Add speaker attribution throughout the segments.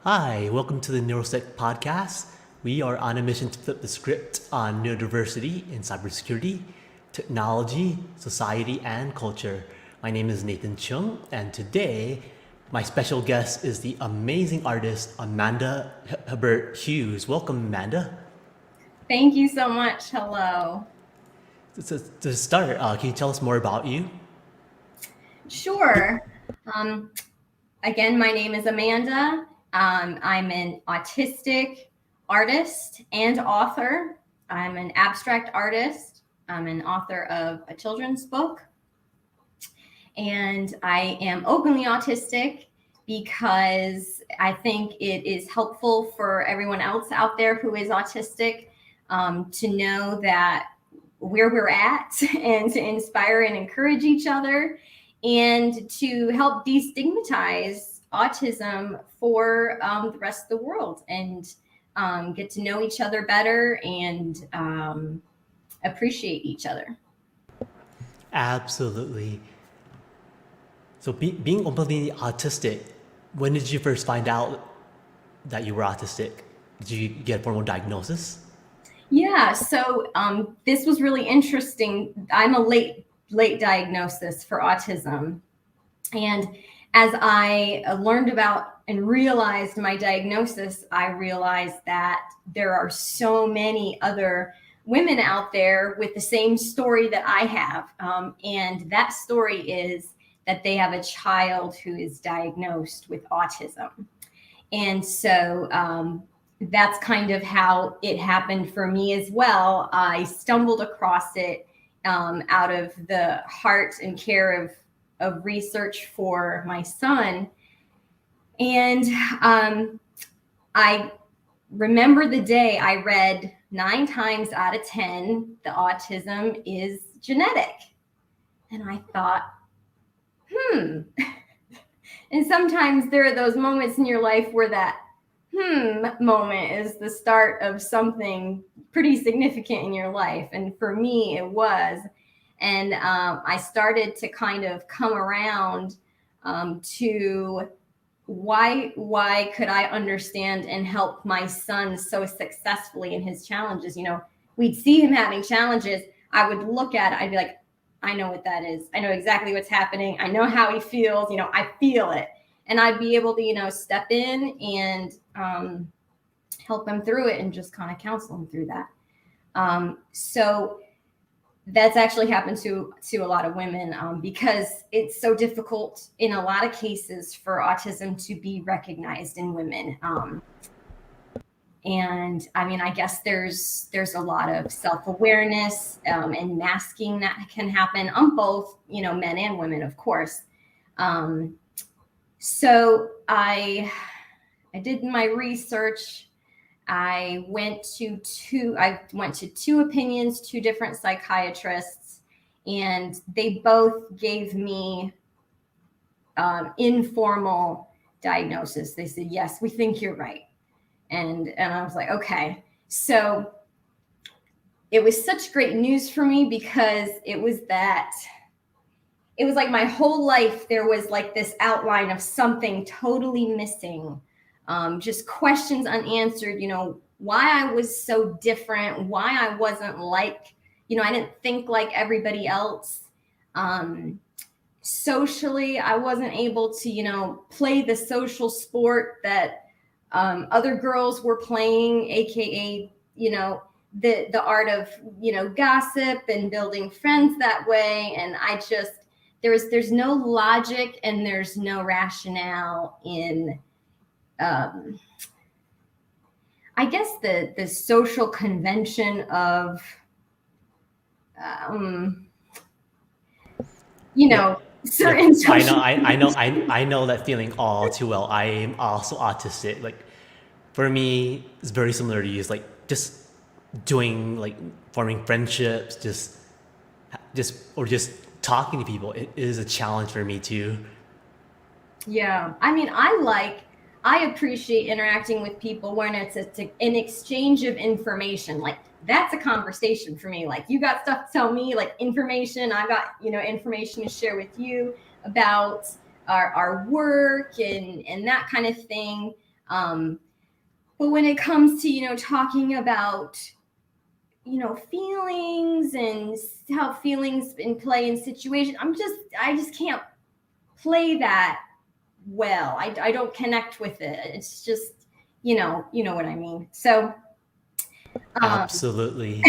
Speaker 1: Hi, welcome to the NeuroSec podcast. We are on a mission to flip the script on neurodiversity in cybersecurity, technology, society, and culture. My name is Nathan Chung, and today my special guest is the amazing artist Amanda Hebert Hughes. Welcome, Amanda.
Speaker 2: Thank you so much. Hello.
Speaker 1: To start, can you tell us more about you?
Speaker 2: Sure. Um, Again, my name is Amanda. I'm an autistic artist and author. I'm an abstract artist. I'm an author of a children's book. And I am openly autistic because I think it is helpful for everyone else out there who is autistic to know that where we're at and to inspire and encourage each other and to help destigmatize autism for the rest of the world and get to know each other better and appreciate each other.
Speaker 1: Absolutely. So, being openly autistic, when did you first find out that you were autistic? Did you get a formal diagnosis?
Speaker 2: Yeah, so this was really interesting. I'm a late diagnosis for autism. And as I learned about and realized my diagnosis, I realized that there are so many other women out there with the same story that I have. And that story is that they have a child who is diagnosed with autism. And so that's kind of how it happened for me as well. I stumbled across it out of the heart and care of research for my son. And I remember the day I read 9 times out of 10, the autism is genetic. And I thought, And sometimes there are those moments in your life where that moment is the start of something pretty significant in your life. And for me, it was. And I started to kind of come around to why could I understand and help my son so successfully in his challenges? You know, we'd see him having challenges. I would look at it. I'd be like, I know what that is. I know exactly what's happening. I know how he feels. You know, I feel it. And I'd be able to, step in and help him through it and just kind of counsel him through that. So that's actually happened to a lot of women because it's so difficult in a lot of cases for autism to be recognized in women. And I mean, I guess there's a lot of self-awareness and masking that can happen on both, men and women, of course. So I did my research. I went to two opinions, 2 different psychiatrists, and they both gave me informal diagnosis. They said, yes, we think you're right. And I was like, okay. So it was such great news for me because it was like my whole life there was like this outline of something totally missing, just questions unanswered, why I was so different, why I wasn't like, I didn't think like everybody else. Socially, I wasn't able to, play the social sport that other girls were playing, aka, the art of, gossip and building friends that way. And I just, there's no logic and there's no rationale in, I guess the social convention of, certain social.
Speaker 1: I know that feeling all too well. I am also autistic. Like, for me, it's very similar to you. It's like just doing, like, forming friendships, just talking to people. It is a challenge for me too.
Speaker 2: Yeah, I mean, I appreciate interacting with people when it's an exchange of information. Like that's a conversation for me. Like you got stuff to tell me, like information. I've got, information to share with you about our work and that kind of thing. But when it comes to, talking about, feelings and how feelings in play in situations, I just can't play that well. I don't connect with it. It's just, you know what I mean. So,
Speaker 1: Absolutely.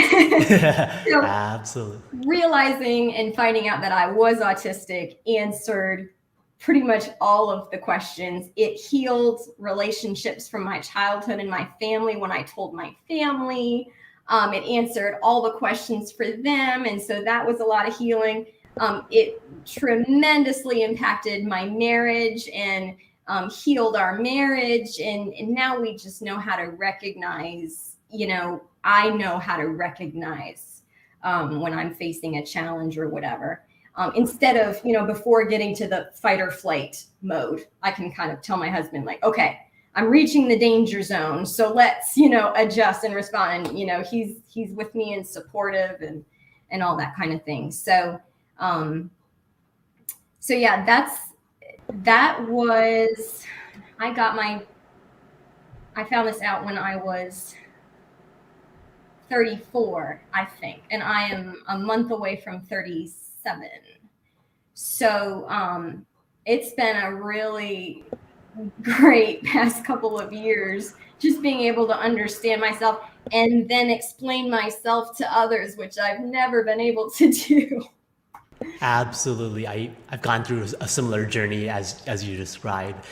Speaker 2: so
Speaker 1: Absolutely.
Speaker 2: realizing and finding out that I was autistic answered pretty much all of the questions. It healed relationships from my childhood and my family when I told my family. It answered all the questions for them. And so that was a lot of healing. It tremendously impacted my marriage and healed our marriage. And now we just know how to recognize, I know how to recognize when I'm facing a challenge or whatever. Instead of, before getting to the fight or flight mode, I can kind of tell my husband, like, okay, I'm reaching the danger zone. So let's, adjust and respond. And, he's with me and supportive and all that kind of thing. So, yeah, that was, I found this out when I was 34, I think, and I am a month away from 37. So it's been a really great past couple of years, just being able to understand myself and then explain myself to others, which I've never been able to do.
Speaker 1: Absolutely. I've gone through a similar journey as you described.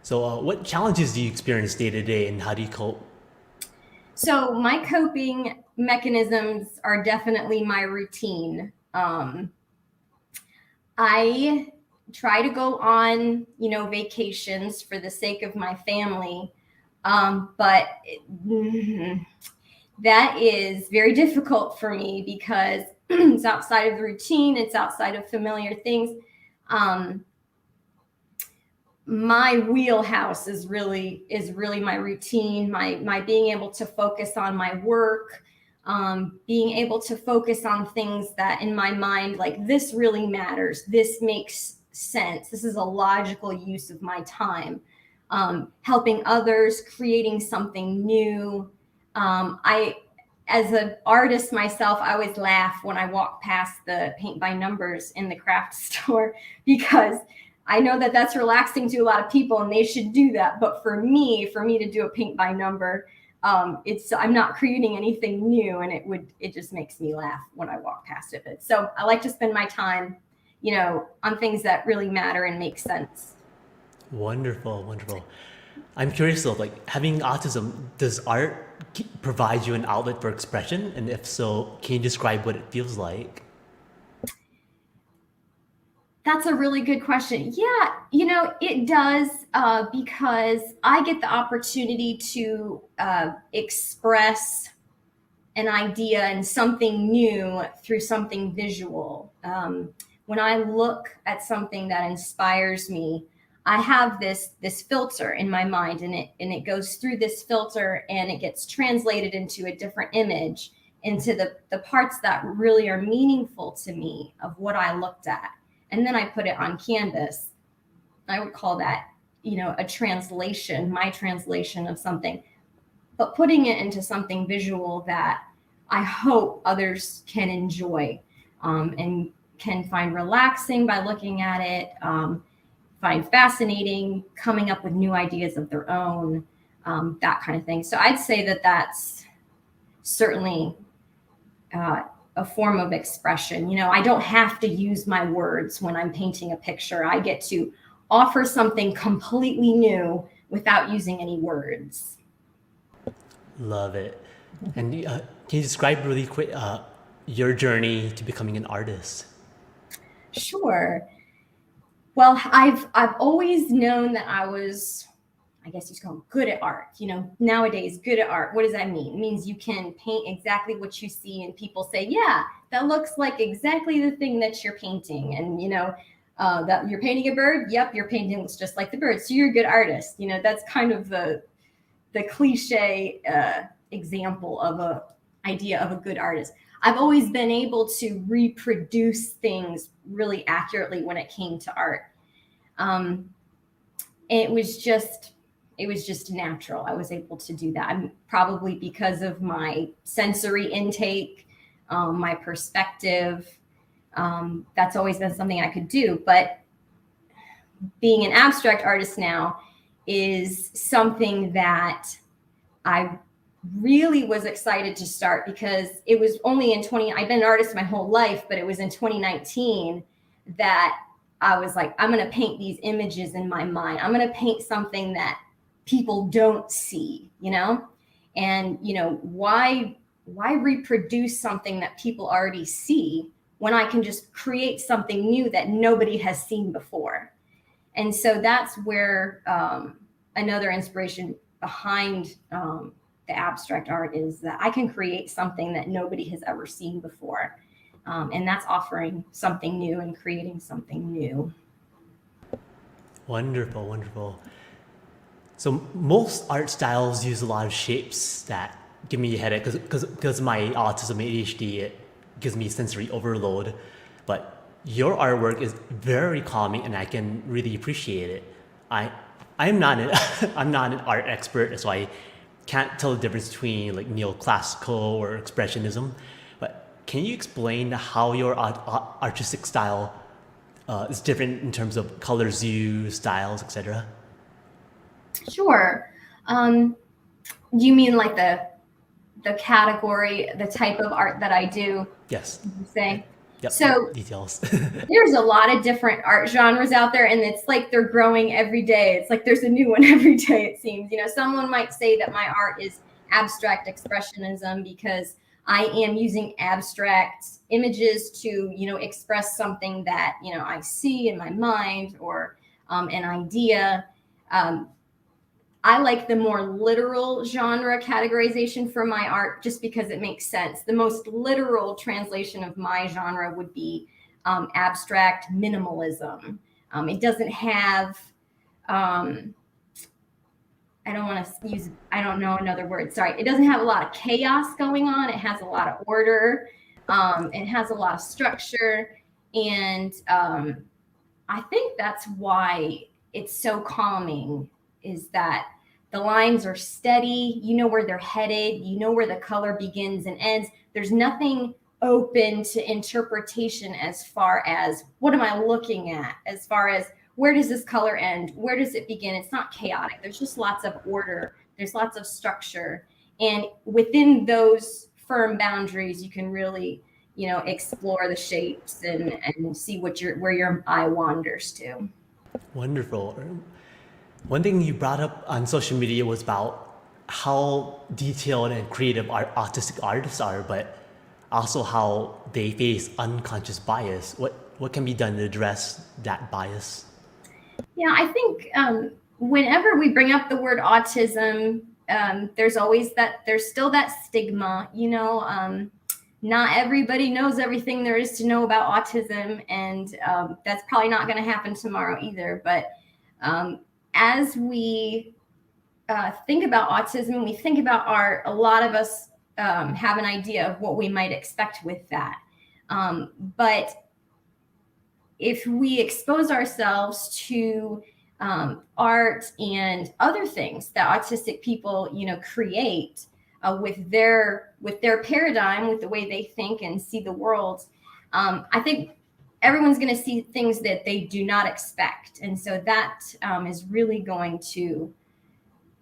Speaker 1: So, what challenges do you experience day to day, and how do you cope?
Speaker 2: So my coping mechanisms are definitely my routine. I try to go on, vacations for the sake of my family. But that is very difficult for me because it's outside of the routine. It's outside of familiar things. My wheelhouse is really my routine, my being able to focus on my work, being able to focus on things that in my mind, like, this really matters. This makes sense. This is a logical use of my time. Helping others, creating something new. As an artist myself, I always laugh when I walk past the paint by numbers in the craft store because I know that that's relaxing to a lot of people and they should do that. But for me to do a paint by number, I'm not creating anything new, and it just makes me laugh when I walk past it. So I like to spend my time, on things that really matter and make sense.
Speaker 1: Wonderful, wonderful. I'm curious though, like, having autism, does art provide you an outlet for expression? And if so, can you describe what it feels like?
Speaker 2: That's a really good question. Yeah, it does, because I get the opportunity to express an idea and something new through something visual. When I look at something that inspires me, I have this filter in my mind, and it goes through this filter and it gets translated into a different image, into the parts that really are meaningful to me of what I looked at. And then I put it on canvas. I would call that, a translation, my translation of something, but putting it into something visual that I hope others can enjoy, and can find relaxing by looking at it, find fascinating, coming up with new ideas of their own, that kind of thing. So I'd say that that's certainly a form of expression. I don't have to use my words when I'm painting a picture. I get to offer something completely new without using any words.
Speaker 1: Love it. And can you describe really quick your journey to becoming an artist?
Speaker 2: Sure. Well, I've always known that I was, I guess you call it, good at art. Nowadays, good at art. What does that mean? It means you can paint exactly what you see, and people say, yeah, that looks like exactly the thing that you're painting. And, that you're painting a bird. Yep, your painting looks just like the bird. So you're a good artist. That's kind of the cliche example of a idea of a good artist. I've always been able to reproduce things really accurately when it came to art. It was just it was just natural. I was able to do that. Probably because of my sensory intake, my perspective. That's always been something I could do. But being an abstract artist now is something that I really was excited to start, because it was only I've been an artist my whole life, but it was in 2019 that I was like, I'm going to paint these images in my mind. I'm going to paint something that people don't see, and, why reproduce something that people already see when I can just create something new that nobody has seen before? And so that's where another inspiration behind the abstract art is that I can create something that nobody has ever seen before. And that's offering something new and creating something new.
Speaker 1: Wonderful, wonderful. So most art styles use a lot of shapes that give me a headache because my autism and ADHD, it gives me sensory overload. But your artwork is very calming and I can really appreciate it. I'm not I'm not an art expert, so I can't tell the difference between like neoclassical or expressionism. But can you explain how your artistic style is different in terms of colors used, styles, etc.?
Speaker 2: Sure. You mean like the category, the type of art that I do?
Speaker 1: Yes.
Speaker 2: You say?
Speaker 1: Yep.
Speaker 2: So
Speaker 1: details.
Speaker 2: There's a lot of different art genres out there, and it's like they're growing every day. It's like there's a new one every day, it seems. Someone might say that my art is abstract expressionism because I am using abstract images to, express something that, I see in my mind, or an idea. I like the more literal genre categorization for my art just because it makes sense. The most literal translation of my genre would be abstract minimalism. It doesn't have, I don't know another word. Sorry. It doesn't have a lot of chaos going on. It has a lot of order. It has a lot of structure. And I think that's why it's so calming, is that the lines are steady. You know where they're headed. You know where the color begins and ends. There's nothing open to interpretation as far as what am I looking at, as far as where does this color end? Where does it begin? It's not chaotic. There's just lots of order. There's lots of structure. And within those firm boundaries, you can really, explore the shapes and see where your eye wanders to.
Speaker 1: Wonderful. One thing you brought up on social media was about how detailed and creative autistic artists are, but also how they face unconscious bias. What can be done to address that bias?
Speaker 2: Yeah, I think whenever we bring up the word autism, there's still that stigma, not everybody knows everything there is to know about autism, and that's probably not going to happen tomorrow either. But as we think about autism, we think about art, a lot of us have an idea of what we might expect with that. But if we expose ourselves to art and other things that autistic people, create with their paradigm, with the way they think and see the world, I think everyone's going to see things that they do not expect. And so that is really going to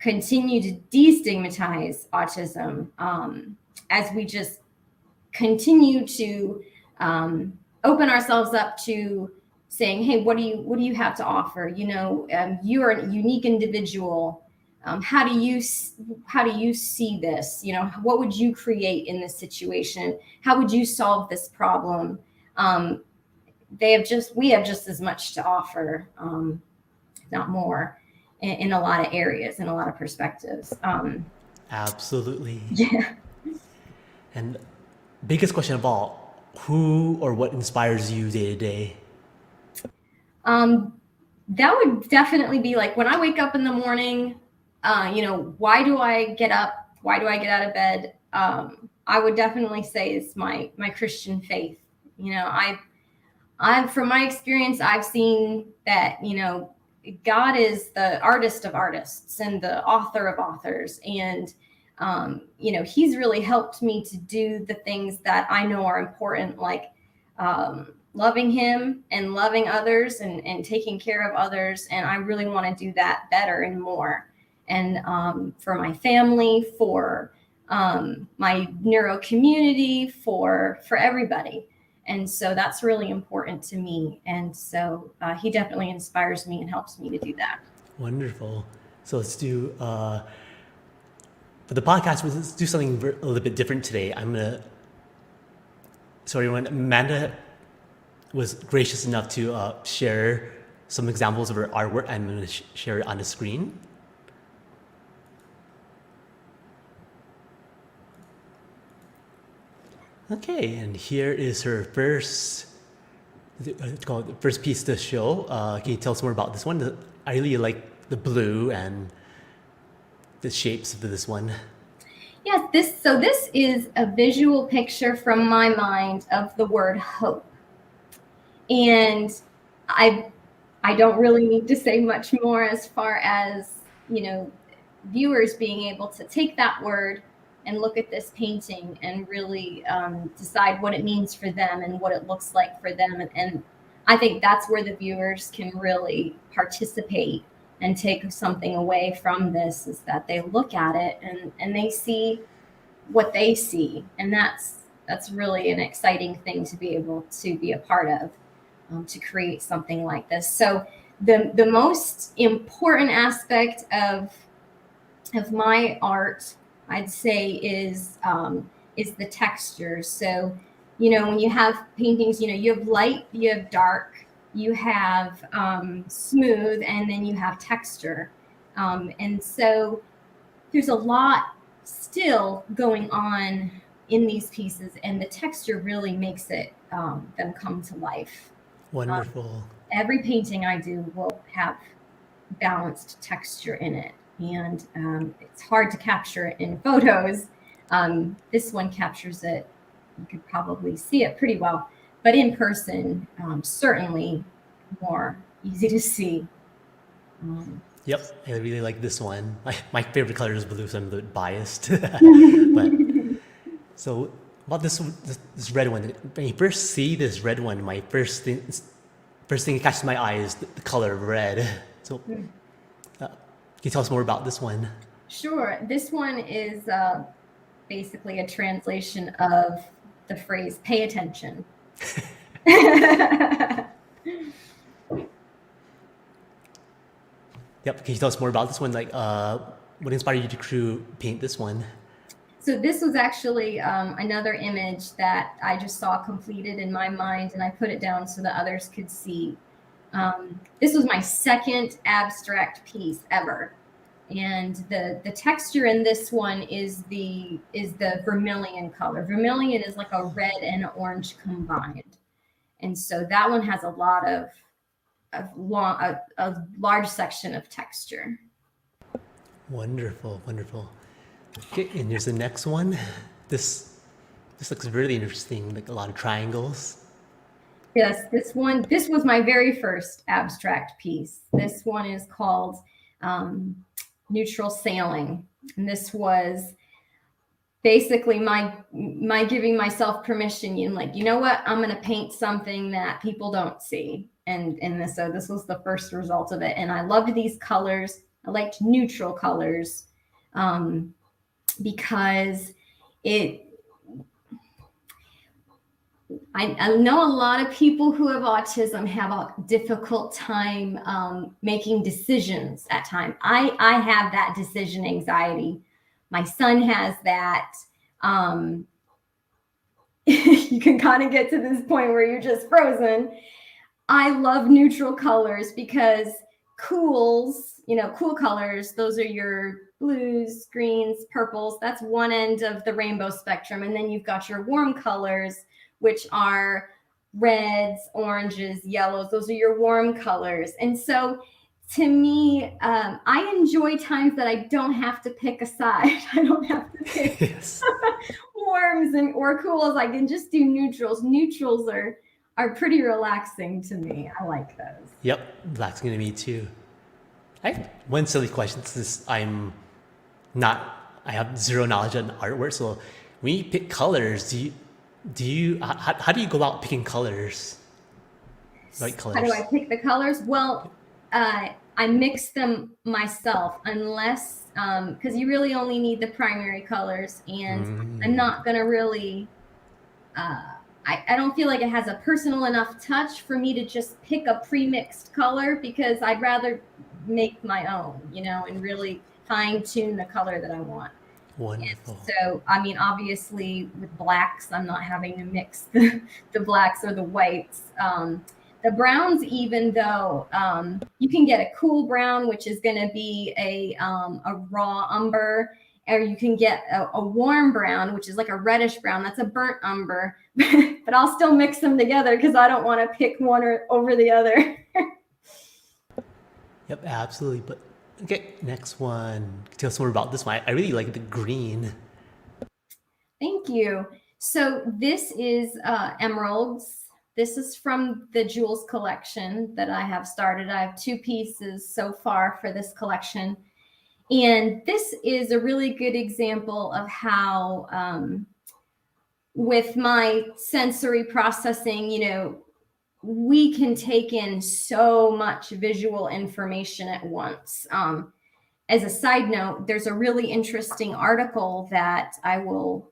Speaker 2: continue to destigmatize autism as we just continue to open ourselves up to saying, hey, what do you have to offer? You are a unique individual. How do you see this? What would you create in this situation? How would you solve this problem? We have just as much to offer, not more, in a lot of areas, in a lot of perspectives.
Speaker 1: Absolutely.
Speaker 2: Yeah.
Speaker 1: And biggest question of all, who or what inspires you day to day?
Speaker 2: That would definitely be like when I wake up in the morning, why do I get up? Why do I get out of bed? I would definitely say it's my Christian faith. I've from my experience, I've seen that, God is the artist of artists and the author of authors. And, he's really helped me to do the things that I know are important, like loving him and loving others and taking care of others. And I really want to do that better and more. And for my family, for my neuro community, for everybody. And so that's really important to me. And so he definitely inspires me and helps me to do that.
Speaker 1: Wonderful. So let's do, for the podcast, let's do something a little bit different today. When Amanda was gracious enough to share some examples of her artwork, I'm going to share it on the screen. Okay, and here is her first piece to show. Can you tell us more about this one? I really like the blue and the shapes of this one.
Speaker 2: Yes, this is a visual picture from my mind of the word hope. And I don't really need to say much more as far as, viewers being able to take that word and look at this painting and really decide what it means for them and what it looks like for them. And I think that's where the viewers can really participate and take something away from this, is that they look at it and they see what they see. And that's really an exciting thing to be able to be a part of, to create something like this. So the most important aspect of my art, I'd say, is the texture. So, when you have paintings, you have light, you have dark, you have smooth, and then you have texture. And so there's a lot still going on in these pieces, and the texture really makes it them come to life.
Speaker 1: Wonderful.
Speaker 2: Every painting I do will have balanced texture in it. And it's hard to capture it in photos. This one captures it. You could probably see it pretty well, but in person, certainly more easy to see.
Speaker 1: Yep, I really like this one. My favorite color is blue, so I'm a bit biased. But so about this red one, when you first see this red one, my first thing that catches my eye is the color red. So. Can you tell us more about this one?
Speaker 2: Sure. This one is basically a translation of the phrase, pay attention.
Speaker 1: Yep. Can you tell us more about this one? Like, what inspired you to paint this one?
Speaker 2: So this was actually another image that I just saw completed in my mind, and I put it down so that others could see. This was my second abstract piece ever. And the texture in this one is the vermilion color. Vermilion is like a red and orange combined. And so that one has a lot of a large section of texture.
Speaker 1: Wonderful, wonderful. Okay, and here's the next one. This looks really interesting, like a lot of triangles.
Speaker 2: Yes, this was my very first abstract piece. This one is called Neutral Sailing. And this was basically my giving myself permission, you know what, I'm going to paint something that people don't see. And so this was the first result of it. And I loved these colors. I liked neutral colors because I know a lot of people who have autism have a difficult time making decisions at times. I have that decision anxiety. My son has that. You can kind of get to this point where you're just frozen. I love neutral colors because cool colors, those are your blues, greens, purples. That's one end of the rainbow spectrum. And then you've got your warm colors, which are reds, oranges, yellows. Those are your warm colors. And so to me, I enjoy times that I don't have to pick a side. I don't have to pick warms or cools. I can just do neutrals. Neutrals are pretty relaxing to me. I like those.
Speaker 1: Yep, relaxing to me too. I have one silly question since I have zero knowledge on artwork. So when you pick colors, how do you go about picking colors? Right
Speaker 2: How do I
Speaker 1: colors.
Speaker 2: pick the colors? Well, I mix them myself, unless because you really only need the primary colors, and I'm not gonna really. Uh, I don't feel like it has a personal enough touch for me to just pick a pre-mixed color, because I'd rather make my own, and really fine tune the color that I want.
Speaker 1: Wonderful.
Speaker 2: So, I mean, obviously with blacks, I'm not having to mix the blacks or the whites. The browns, even though you can get a cool brown, which is going to be a raw umber, or you can get a warm brown, which is like a reddish brown. That's a burnt umber, but I'll still mix them together because I don't want to pick one over the other.
Speaker 1: Yep, absolutely. But okay, next one. Tell us more about this one. I really like the green.
Speaker 2: Thank you. So this is emeralds. This is from the jewels collection that I have started. I have 2 pieces so far for this collection. And this is a really good example of how, with my sensory processing, we can take in so much visual information at once. As a side note, there's a really interesting article that I will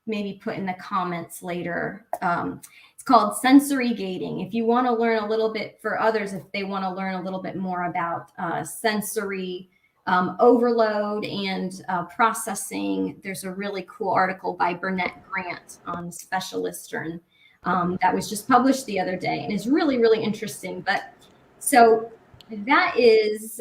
Speaker 2: maybe put in the comments later. It's called Sensory Gating. If you want to learn a little bit, for others, if they want to learn a little bit more about sensory overload and processing, there's a really cool article by Burnett Grant on Specialistern that was just published the other day, and it's really, really interesting. But so that is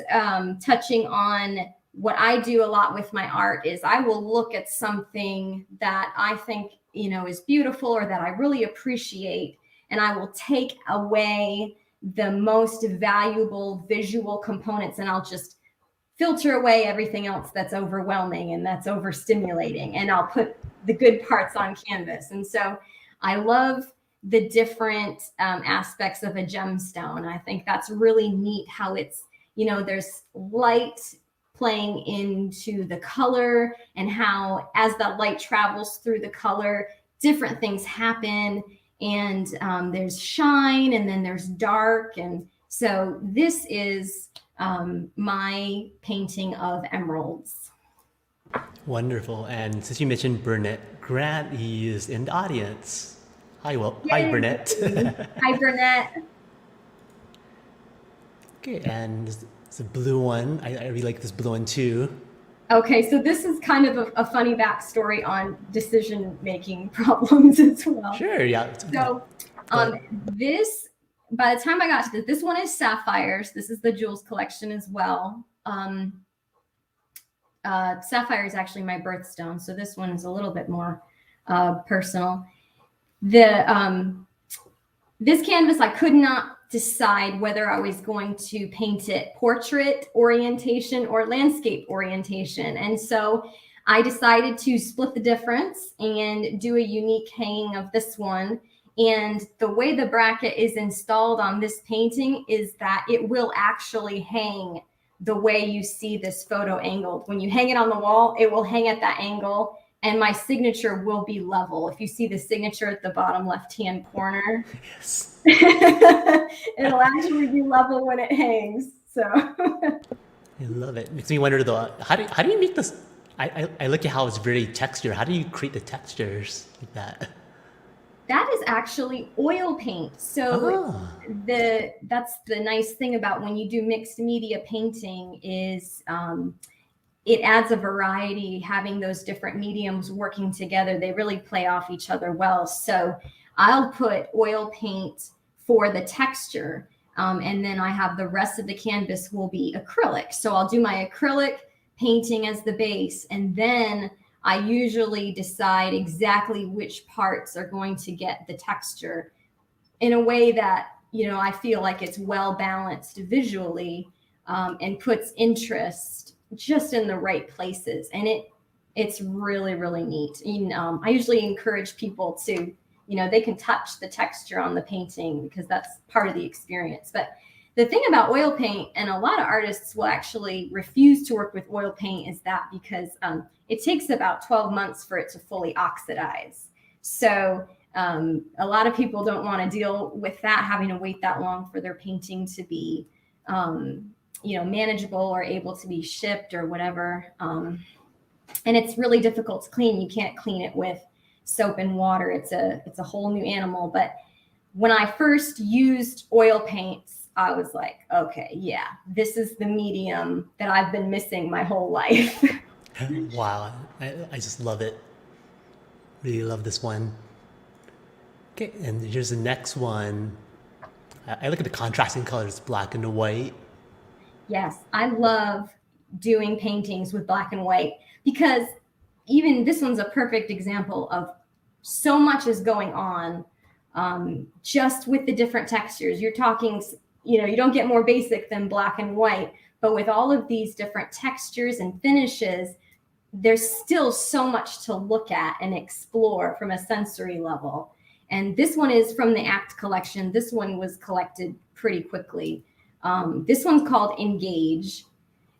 Speaker 2: touching on what I do a lot with my art. Is I will look at something that I think, is beautiful or that I really appreciate, and I will take away the most valuable visual components, and I'll just filter away everything else that's overwhelming and that's overstimulating, and I'll put the good parts on canvas. And so I love the different aspects of a gemstone. I think that's really neat how it's, there's light playing into the color, and how as that light travels through the color, different things happen. And there's shine, and then there's dark. And so this is my painting of emeralds.
Speaker 1: Wonderful. And since you mentioned Burnett Grant, he is in the audience. Hi, hi,
Speaker 2: Yay.
Speaker 1: Burnett.
Speaker 2: Hi, Burnett.
Speaker 1: Okay, and it's a blue one. I really like this blue one too.
Speaker 2: Okay, so this is kind of a funny backstory on decision-making problems as well.
Speaker 1: Sure, yeah.
Speaker 2: So this, by the time I got to this one is Sapphires. This is the jewels collection as well. Sapphire is actually my birthstone, so this one is a little bit more personal. This canvas, I could not decide whether I was going to paint it portrait orientation or landscape orientation. And so I decided to split the difference and do a unique hanging of this one. And the way the bracket is installed on this painting is that it will actually hang the way you see this photo angled. When you hang it on the wall, it will hang at that angle, and my signature will be level. If you see the signature at the bottom left-hand corner,
Speaker 1: Yes.
Speaker 2: it'll actually be level when it hangs. So
Speaker 1: I love it. Makes me wonder though, how do you make this? I look at how it's very textured. How do you create the textures like that?
Speaker 2: that is actually oil paint. So that's the nice thing about when you do mixed media painting is it adds a variety. Having those different mediums working together, they really play off each other well. So I'll put oil paint for the texture, and then I have the rest of the canvas will be acrylic. So I'll do my acrylic painting as the base, and then I usually decide exactly which parts are going to get the texture in a way that, I feel like it's well balanced visually, and puts interest just in the right places. And it's really, really neat. I usually encourage people to, they can touch the texture on the painting because that's part of the experience. But the thing about oil paint, and a lot of artists will actually refuse to work with oil paint, is that because it takes about 12 months for it to fully oxidize. So a lot of people don't want to deal with that, having to wait that long for their painting to be, manageable or able to be shipped or whatever. And it's really difficult to clean. You can't clean it with soap and water. It's a whole new animal. But when I first used oil paints, I was like, okay, yeah, this is the medium that I've been missing my whole life.
Speaker 1: Wow, I just love it. Really love this one. Okay, and here's the next one. I look at the contrasting colors, black and white.
Speaker 2: Yes, I love doing paintings with black and white, because even this one's a perfect example of so much is going on just with the different textures. You're talking, you don't get more basic than black and white, but with all of these different textures and finishes, there's still so much to look at and explore from a sensory level. And this one is from the ACT collection. This one was collected pretty quickly. This one's called Engage.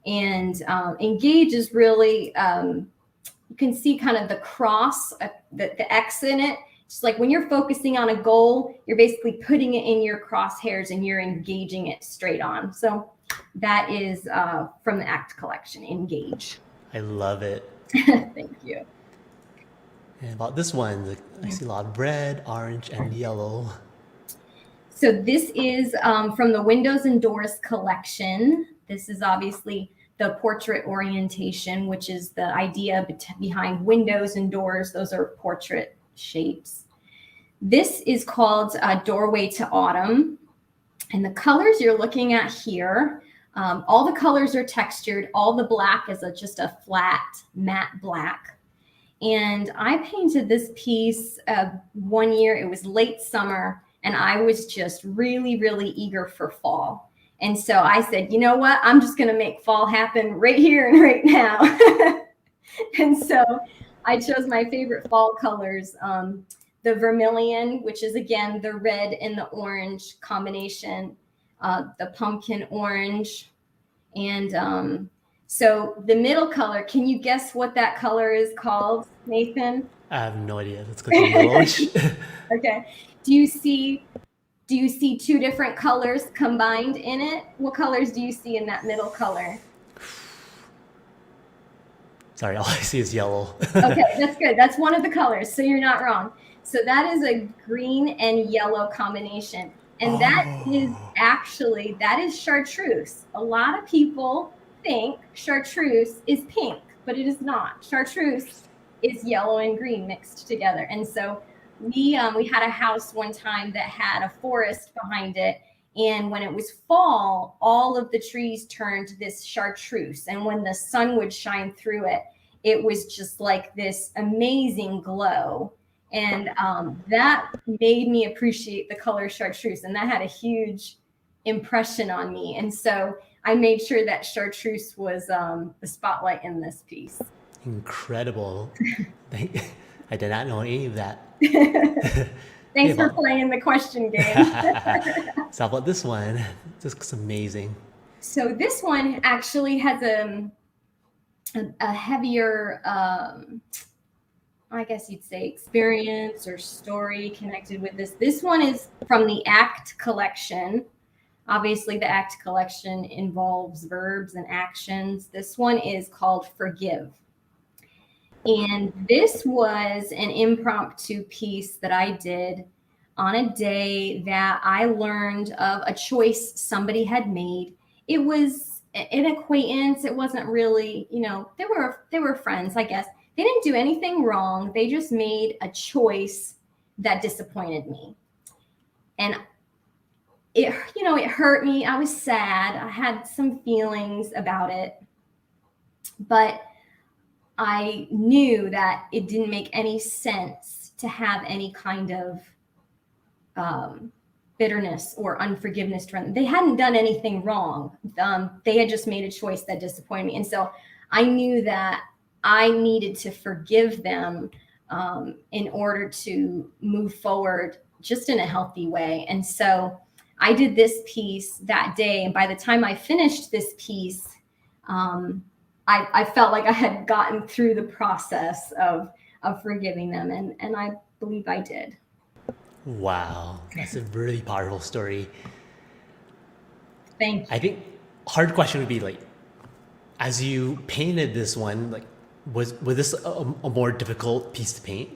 Speaker 2: And Engage is really, you can see kind of the cross, the X in it. It's like when you're focusing on a goal, you're basically putting it in your crosshairs and you're engaging it straight on. So that is from the ACT collection, Engage.
Speaker 1: I love it.
Speaker 2: Thank you.
Speaker 1: And about this one, I see a lot of red, orange, and yellow.
Speaker 2: So this is from the Windows and Doors collection. This is obviously the portrait orientation, which is the idea behind windows and doors. Those are portrait shapes. This is called Doorway to Autumn. And the colors you're looking at here, all the colors are textured. All the black is just a flat matte black. And I painted this piece one year. It was late summer, and I was just really, really eager for fall. And so I said, you know what? I'm just going to make fall happen right here and right now. And so I chose my favorite fall colors, the vermilion, which is, again, the red and the orange combination, the pumpkin orange. And so the middle color, can you guess what that color is called, Nathan?
Speaker 1: I have no idea. Let's go to yellowish.
Speaker 2: Okay. Do you see two different colors combined in it? What colors do you see in that middle color?
Speaker 1: Sorry, all I see is yellow.
Speaker 2: Okay, that's good. That's one of the colors, so you're not wrong. So that is a green and yellow combination. And that is chartreuse. A lot of people think chartreuse is pink, but it is not. Chartreuse is yellow and green mixed together. And so we had a house one time that had a forest behind it. And when it was fall, all of the trees turned this chartreuse. And when the sun would shine through it, it was just like this amazing glow. And that made me appreciate the color chartreuse. And that had a huge impression on me. And so I made sure that chartreuse was the spotlight in this piece.
Speaker 1: Incredible. I did not know any of that.
Speaker 2: Thanks for playing the question game.
Speaker 1: So how about this one? This looks amazing.
Speaker 2: So this one actually has a heavier, I guess you'd say, experience or story connected with this. This one is from the ACT collection. Obviously, the ACT collection involves verbs and actions. This one is called Forgive. And this was an impromptu piece that I did on a day that I learned of a choice somebody had made. It was an acquaintance. It wasn't really, they were friends, I guess. They didn't do anything wrong. They just made a choice that disappointed me. And it hurt me. I was sad. I had some feelings about it. But I knew that it didn't make any sense to have any kind of bitterness or unforgiveness toward them. They hadn't done anything wrong. They had just made a choice that disappointed me. And so I knew that I needed to forgive them in order to move forward just in a healthy way. And so I did this piece that day, and by the time I finished this piece, I felt like I had gotten through the process of forgiving them, and I believe I did.
Speaker 1: Wow, that's a really powerful story.
Speaker 2: Thank you.
Speaker 1: I think hard question would be like, as you painted this one, like, was this a more difficult piece to paint?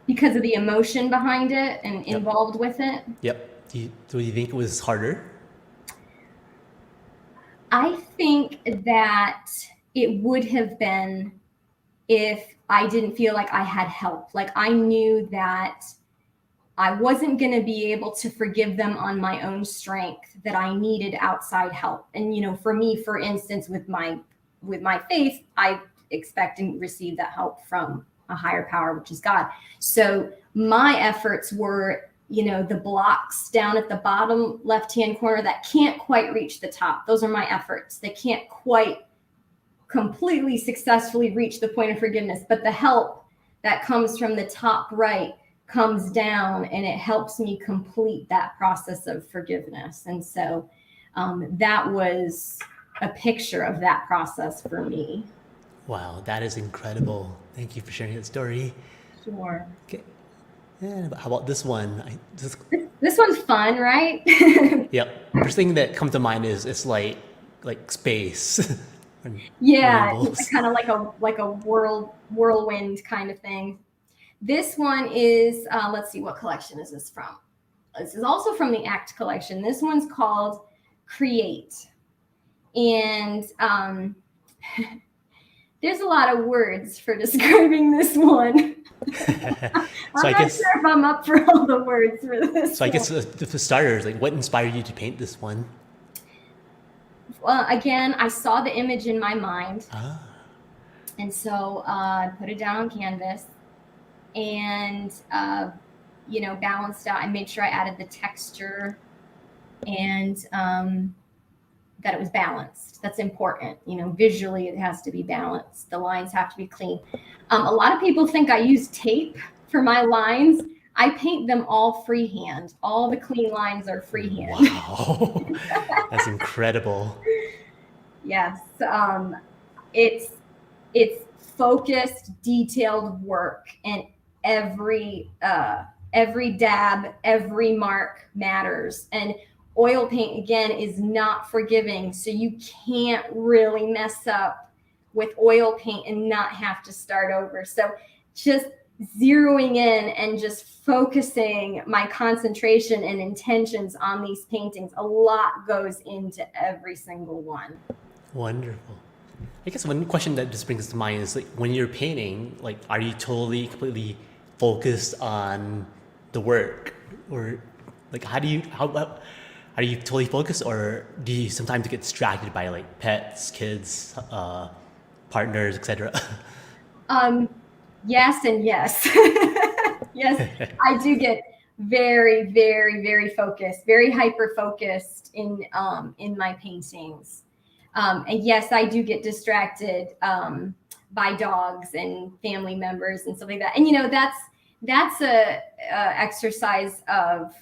Speaker 2: Because of the emotion behind it and involved with it?
Speaker 1: Yep. Do you think it was harder?
Speaker 2: I think that it would have been if I didn't feel like I had help. Like I knew that I wasn't going to be able to forgive them on my own strength, that I needed outside help. And, you know, for me, for instance, with my faith, I expect and receive that help from a higher power, which is God. So my efforts were, you know, the blocks down at the bottom left-hand corner that can't quite reach the top. Those are my efforts. They can't quite completely successfully reach the point of forgiveness, but the help that comes from the top right comes down and it helps me complete that process of forgiveness. And so that was a picture of that process for me.
Speaker 1: Wow, that is incredible. Thank you for sharing that story.
Speaker 2: Sure.
Speaker 1: Okay. And how about this one?
Speaker 2: This one's fun, right?
Speaker 1: Yep. First thing that comes to mind is it's like space.
Speaker 2: Yeah, it's kind of like a whirlwind kind of thing. This one is, let's see, what collection is this from? This is also from the ACT collection. This one's called Create. And there's a lot of words for describing this one. I'm not sure if I'm up for all the words for this.
Speaker 1: So I guess for starters, like, what inspired you to paint this one?
Speaker 2: Well, again, I saw the image in my mind. And so I put it down on canvas and, you know, balanced out. I made sure I added the texture and that it was balanced. That's important. You know, visually it has to be balanced. The lines have to be clean. A lot of people think I use tape for my lines. I paint them all freehand. All the clean lines are freehand.
Speaker 1: Wow, that's incredible.
Speaker 2: Yes, it's focused, detailed work, and every dab, every mark matters. And oil paint, again, is not forgiving, so you can't really mess up with oil paint and not have to start over. So just zeroing in and just focusing my concentration and intentions on these paintings, a lot goes into every single one.
Speaker 1: Wonderful. I guess one question that just brings to mind is, like, when you're painting, like, are you totally, completely focused on the work, or like, how are you totally focused, or do you sometimes get distracted by like pets, kids, partners, etc.?
Speaker 2: Yes and yes. Yes, I do get very, very, very focused, very hyper focused in my paintings. And yes, I do get distracted by dogs and family members and stuff like that. And, you know, that's a exercise of,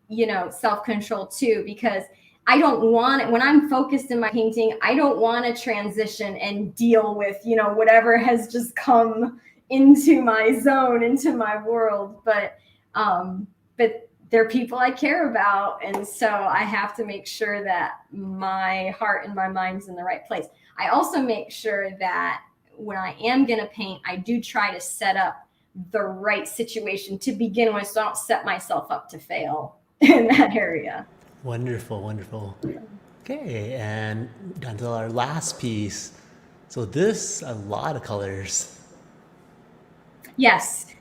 Speaker 2: you know, self-control too, because I don't want it, when I'm focused in my painting, I don't want to transition and deal with, you know, whatever has just come into my zone, into my world. But they're people I care about. And so I have to make sure that my heart and my mind's in the right place. I also make sure that when I am going to paint, I do try to set up the right situation to begin with, so I don't set myself up to fail in that area.
Speaker 1: Wonderful, wonderful. Okay, and down to our last piece. So this, a lot of colors.
Speaker 2: Yes,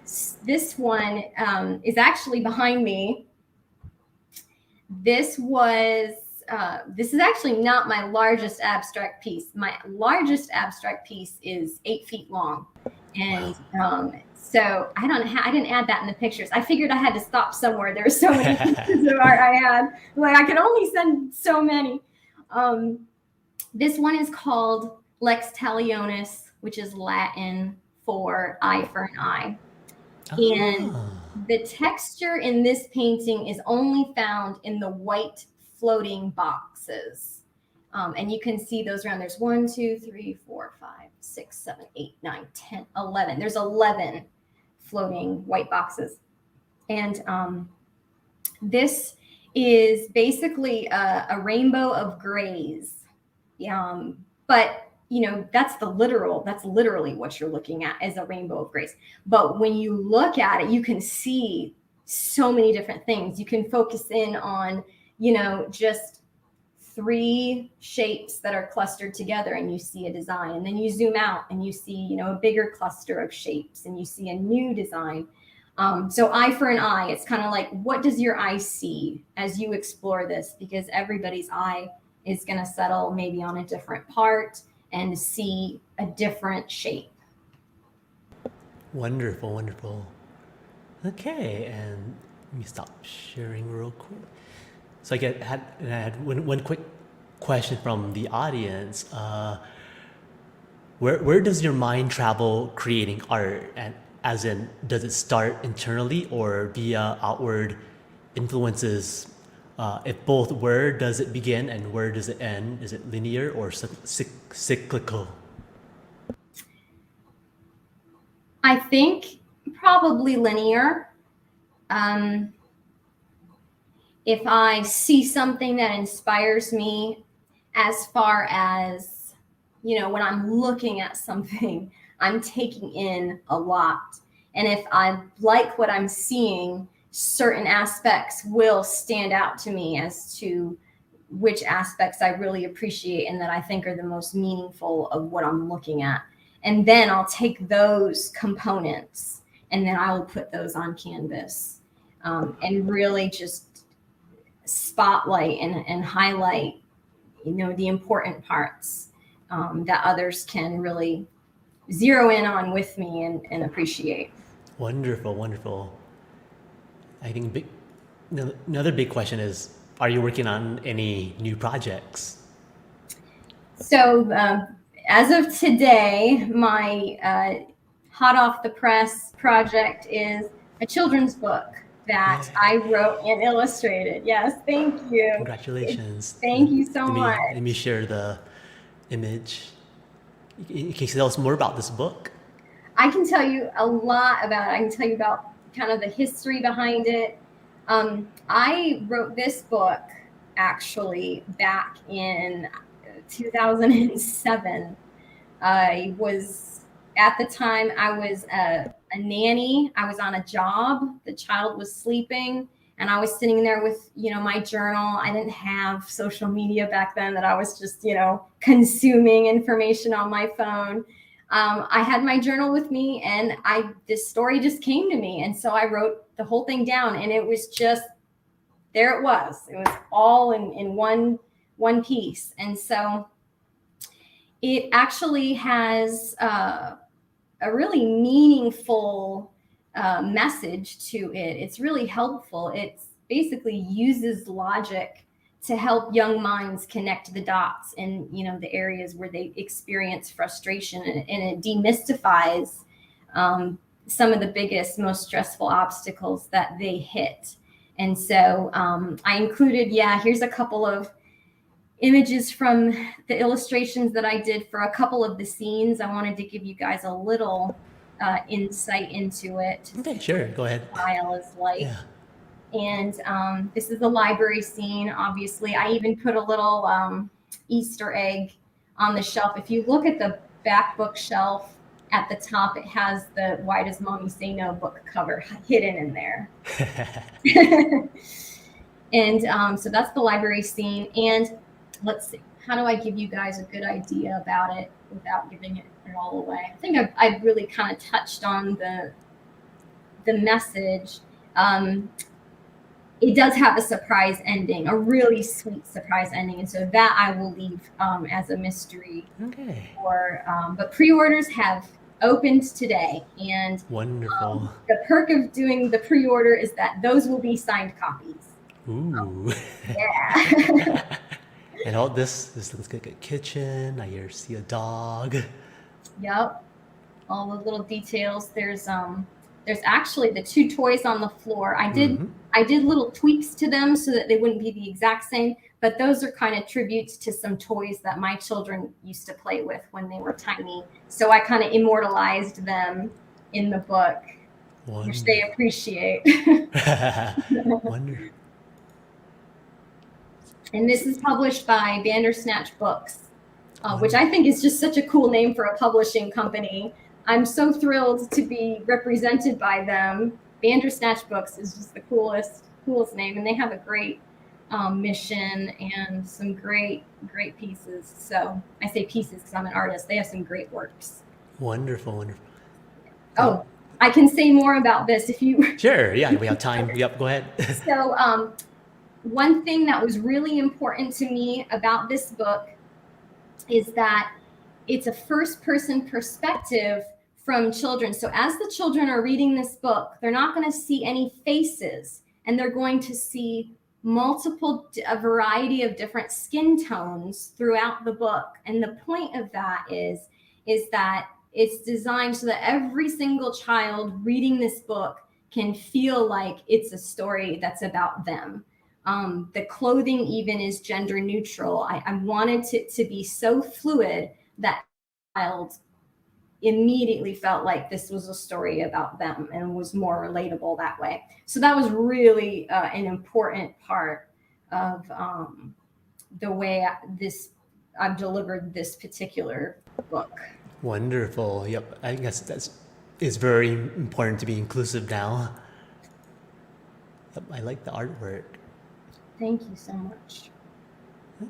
Speaker 2: this one is actually behind me. This is actually not my largest abstract piece. My largest abstract piece is 8 feet long. And wow. So I didn't add that in the pictures. I figured I had to stop somewhere. There were so many pieces of art I had. Like, I could only send so many. This one is called Lex Talionis, which is Latin for eye for an eye. And
Speaker 1: Ah,
Speaker 2: the texture in this painting is only found in the white floating boxes. And you can see those around. There's 1, 2, 3, 4, 5, 6, 7, 8, 9, 10, 11. There's 11 floating white boxes. And this is basically a rainbow of grays. But that's literally what you're looking at, is a rainbow of grays. But when you look at it, you can see so many different things. You can focus in on, just 3 shapes that are clustered together and you see a design. And then you zoom out and you see, a bigger cluster of shapes and you see a new design. So eye for an eye, it's kind of like, what does your eye see as you explore this? Because everybody's eye is going to settle maybe on a different part and see a different shape.
Speaker 1: wonderful, wonderful. Okay, and let me stop sharing real quick. So I had one quick question from the audience. Where does your mind travel creating art? And as in, does it start internally or via outward influences? If both, where does it begin and where does it end? Is it linear or cyclical?
Speaker 2: I think probably linear. If I see something that inspires me, as far as, when I'm looking at something, I'm taking in a lot. And if I like what I'm seeing, certain aspects will stand out to me as to which aspects I really appreciate and that I think are the most meaningful of what I'm looking at. And then I'll take those components and then I will put those on canvas, and really just spotlight and highlight, the important parts, that others can really zero in on with me and appreciate.
Speaker 1: Wonderful, wonderful. I think another big question is, are you working on any new projects?
Speaker 2: So as of today, my hot off the press project is a children's book that I wrote and illustrated. Yes, thank you.
Speaker 1: Congratulations.
Speaker 2: Thank you so much.
Speaker 1: Let me share the image. Can you tell us more about this book?
Speaker 2: I can tell you a lot about it. I can tell you about kind of the history behind it. I wrote this book actually back in 2007. At the time, I was a nanny. I was on a job. The child was sleeping, and I was sitting there with, my journal. I didn't have social media back then that I was just, consuming information on my phone. I had my journal with me, and this story just came to me. And so I wrote the whole thing down, and it was just, there it was. It was all in one piece. And so it actually has a really meaningful message to it. It's really helpful. It basically uses logic to help young minds connect the dots in, the areas where they experience frustration, and it demystifies some of the biggest, most stressful obstacles that they hit. And so I included, here's a couple of images from the illustrations that I did for a couple of the scenes. I wanted to give you guys a little insight into it.
Speaker 1: Okay, sure. Go ahead.
Speaker 2: Style is like.
Speaker 1: Yeah.
Speaker 2: And this is the library scene. Obviously, I even put a little Easter egg on the shelf. If you look at the back bookshelf at the top, it has the "Why Does Mommy Say No" book cover hidden in there. And so that's the library scene. And let's see, how do I give you guys a good idea about it without giving it all away? I think I've really kind of touched on the message. It does have a surprise ending, a really sweet surprise ending, and so that I will leave as a mystery.
Speaker 1: Okay.
Speaker 2: But pre-orders have opened today, and
Speaker 1: Wonderful.
Speaker 2: the perk of doing the pre-order is that those will be signed copies.
Speaker 1: Ooh.
Speaker 2: Yeah.
Speaker 1: And all this looks like a kitchen. I hear see a dog.
Speaker 2: Yep. All the little details. There's There's actually the 2 toys on the floor. I did little tweaks to them so that they wouldn't be the exact same, but those are kind of tributes to some toys that my children used to play with when they were tiny. So I kind of immortalized them in the book, which they appreciate.
Speaker 1: Wonderful.
Speaker 2: And this is published by Bandersnatch Books, which I think is just such a cool name for a publishing company. I'm so thrilled to be represented by them. Bandersnatch Books is just the coolest name, and they have a great mission and some great pieces. So I say pieces because I'm an artist. They have some great works.
Speaker 1: Wonderful.
Speaker 2: Oh, I can say more about this if you...
Speaker 1: Sure, yeah, we have time. Yep, go ahead.
Speaker 2: So one thing that was really important to me about this book is that it's a first-person perspective from children. So as the children are reading this book, they're not going to see any faces, and they're going to see a variety of different skin tones throughout the book. And the point of that is that it's designed so that every single child reading this book can feel like it's a story that's about them. The clothing even is gender neutral. I wanted it to be so fluid that the child immediately felt like this was a story about them and was more relatable that way. So that was really an important part of the way I've delivered this particular book.
Speaker 1: Wonderful. Yep, I guess it's very important to be inclusive now. Yep, I like the artwork.
Speaker 2: Thank you so much.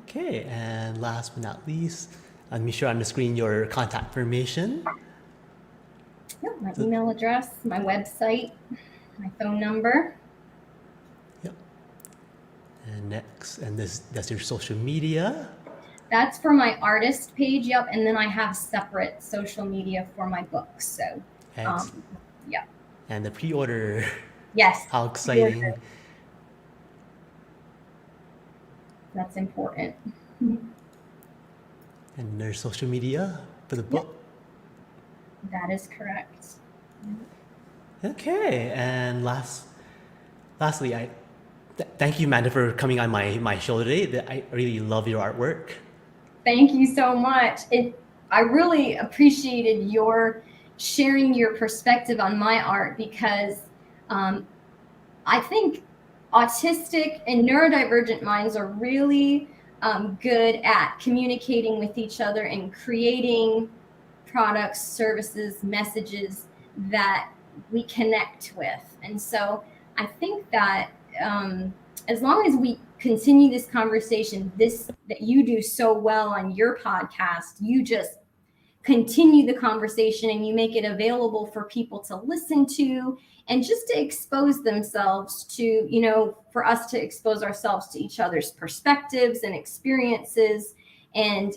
Speaker 1: Okay, and last but not least, let me show on the screen your contact information.
Speaker 2: Yep, my email address, my website, my phone number.
Speaker 1: Yep. And that's your social media.
Speaker 2: That's for my artist page, yep, and then I have separate social media for my books. So, yeah.
Speaker 1: And the pre-order.
Speaker 2: Yes.
Speaker 1: How exciting.
Speaker 2: Pre-order. That's important.
Speaker 1: And there's social media for the book.
Speaker 2: Yep. That is correct.
Speaker 1: Okay, and lastly, thank you, Amanda, for coming on my show today. I really love your artwork.
Speaker 2: Thank you so much. I really appreciated your sharing your perspective on my art because I think autistic and neurodivergent minds are really good at communicating with each other and creating products, services, messages that we connect with. And so I think that as long as we continue this conversation, that you do so well on your podcast, you just continue the conversation and you make it available for people to listen to and just to expose themselves to, for us to expose ourselves to each other's perspectives and experiences. And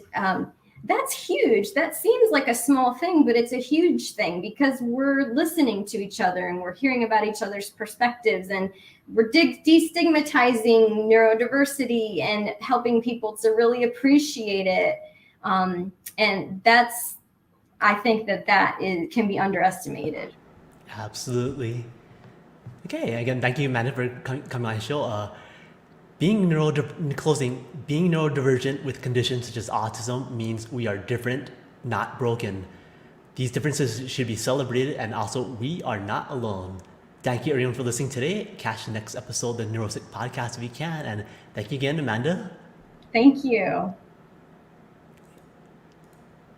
Speaker 2: that's huge. That seems like a small thing, but it's a huge thing because we're listening to each other and we're hearing about each other's perspectives and we're destigmatizing neurodiversity and helping people to really appreciate it. And I think that can be underestimated.
Speaker 1: Absolutely. Okay, again, thank you, Amanda, for coming on my show. In closing, being neurodivergent with conditions such as autism means we are different, not broken. These differences should be celebrated, and also we are not alone. Thank you, everyone, for listening today. Catch the next episode of the NeuroSec podcast if you can. And thank you again, Amanda.
Speaker 2: Thank you.